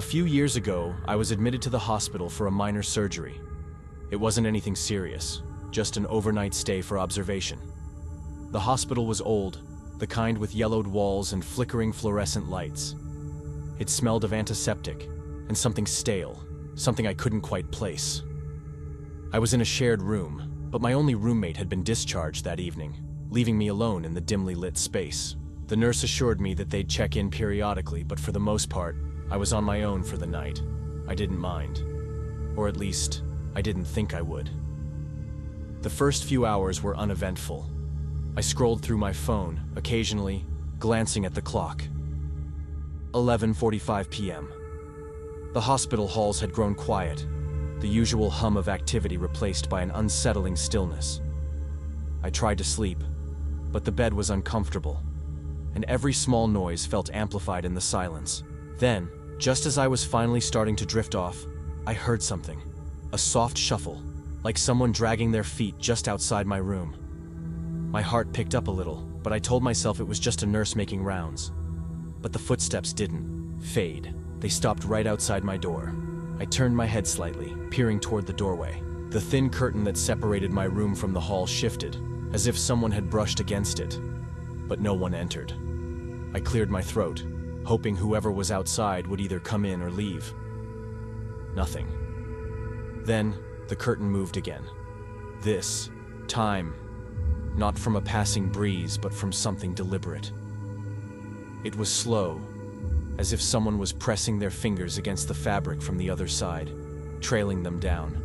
few years ago, I was admitted to the hospital for a minor surgery. It wasn't anything serious, just an overnight stay for observation. The hospital was old, the kind with yellowed walls and flickering fluorescent lights. It smelled of antiseptic and something stale, something I couldn't quite place. I was in a shared room, but my only roommate had been discharged that evening, leaving me alone in the dimly lit space. The nurse assured me that they'd check in periodically, but for the most part, I was on my own for the night. I didn't mind. Or at least, I didn't think I would. The first few hours were uneventful. I scrolled through my phone, occasionally glancing at the clock. 11:45 p.m. The hospital halls had grown quiet, the usual hum of activity replaced by an unsettling stillness. I tried to sleep, but the bed was uncomfortable, and every small noise felt amplified in the silence. Then, just as I was finally starting to drift off, I heard something. A soft shuffle, like someone dragging their feet just outside my room. My heart picked up a little, but I told myself it was just a nurse making rounds. But the footsteps didn't fade. They stopped right outside my door. I turned my head slightly, peering toward the doorway. The thin curtain that separated my room from the hall shifted, as if someone had brushed against it. But no one entered. I cleared my throat, hoping whoever was outside would either come in or leave. Nothing. Then, the curtain moved again. This time, not from a passing breeze, but from something deliberate. It was slow, as if someone was pressing their fingers against the fabric from the other side, trailing them down.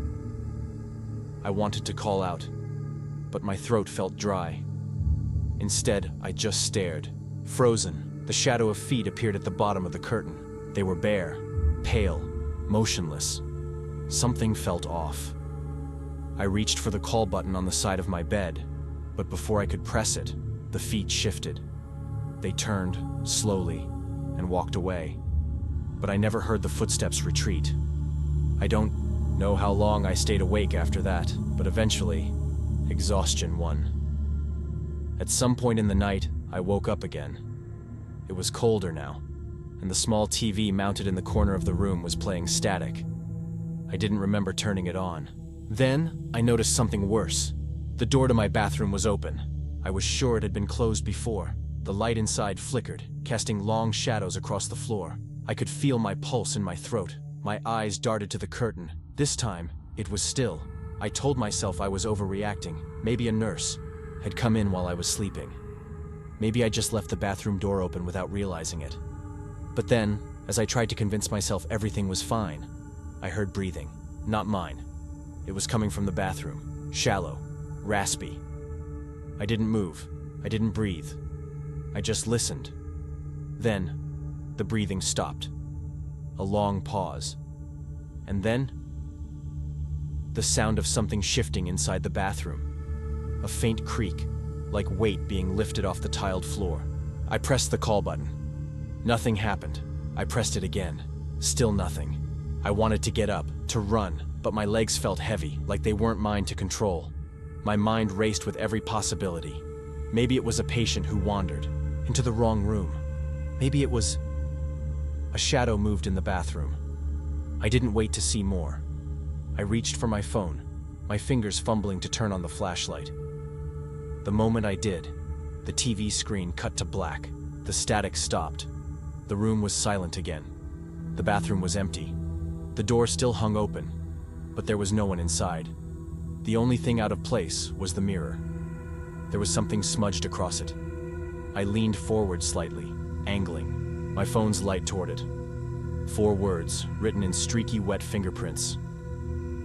I wanted to call out, but my throat felt dry. Instead, I just stared, frozen. The shadow of feet appeared at the bottom of the curtain. They were bare, pale, motionless. Something felt off. I reached for the call button on the side of my bed, but before I could press it, the feet shifted. They turned, slowly, and walked away. But I never heard the footsteps retreat. I don't know how long I stayed awake after that, but eventually, exhaustion won. At some point in the night, I woke up again. It was colder now, and the small TV mounted in the corner of the room was playing static. I didn't remember turning it on. Then, I noticed something worse. The door to my bathroom was open. I was sure it had been closed before. The light inside flickered, casting long shadows across the floor. I could feel my pulse in my throat. My eyes darted to the curtain. This time, it was still. I told myself I was overreacting. Maybe a nurse had come in while I was sleeping. Maybe I just left the bathroom door open without realizing it. But then, as I tried to convince myself everything was fine, I heard breathing. Not mine. It was coming from the bathroom. Shallow. Raspy. I didn't move. I didn't breathe. I just listened. Then, the breathing stopped. A long pause. And then, the sound of something shifting inside the bathroom. A faint creak, like weight being lifted off the tiled floor. I pressed the call button. Nothing happened. I pressed it again. Still nothing. I wanted to get up, to run, but my legs felt heavy, like they weren't mine to control. My mind raced with every possibility. Maybe it was a patient who wandered into the wrong room. Maybe it was... A shadow moved in the bathroom. I didn't wait to see more. I reached for my phone, my fingers fumbling to turn on the flashlight. The moment I did, the TV screen cut to black. The static stopped. The room was silent again. The bathroom was empty. The door still hung open, but there was no one inside. The only thing out of place was the mirror. There was something smudged across it. I leaned forward slightly, angling, my phone's light toward it. 4 words, written in streaky wet fingerprints.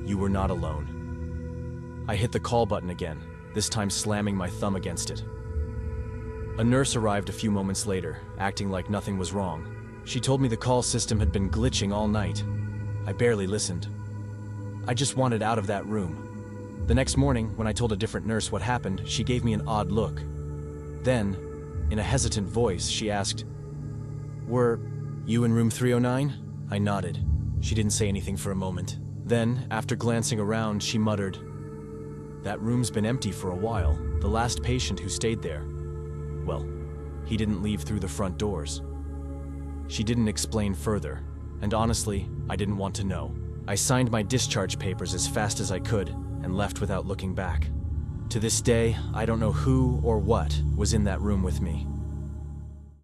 You were not alone. I hit the call button again, this time slamming my thumb against it. A nurse arrived a few moments later, acting like nothing was wrong. She told me the call system had been glitching all night. I barely listened. I just wanted out of that room. The next morning, when I told a different nurse what happened, she gave me an odd look. Then, in a hesitant voice, she asked, "Were you in room 309? I nodded. She didn't say anything for a moment. Then, after glancing around, she muttered, "That room's been empty for a while. The last patient who stayed there, well, he didn't leave through the front doors." She didn't explain further, and honestly, I didn't want to know. I signed my discharge papers as fast as I could and left without looking back. To this day, I don't know who or what was in that room with me.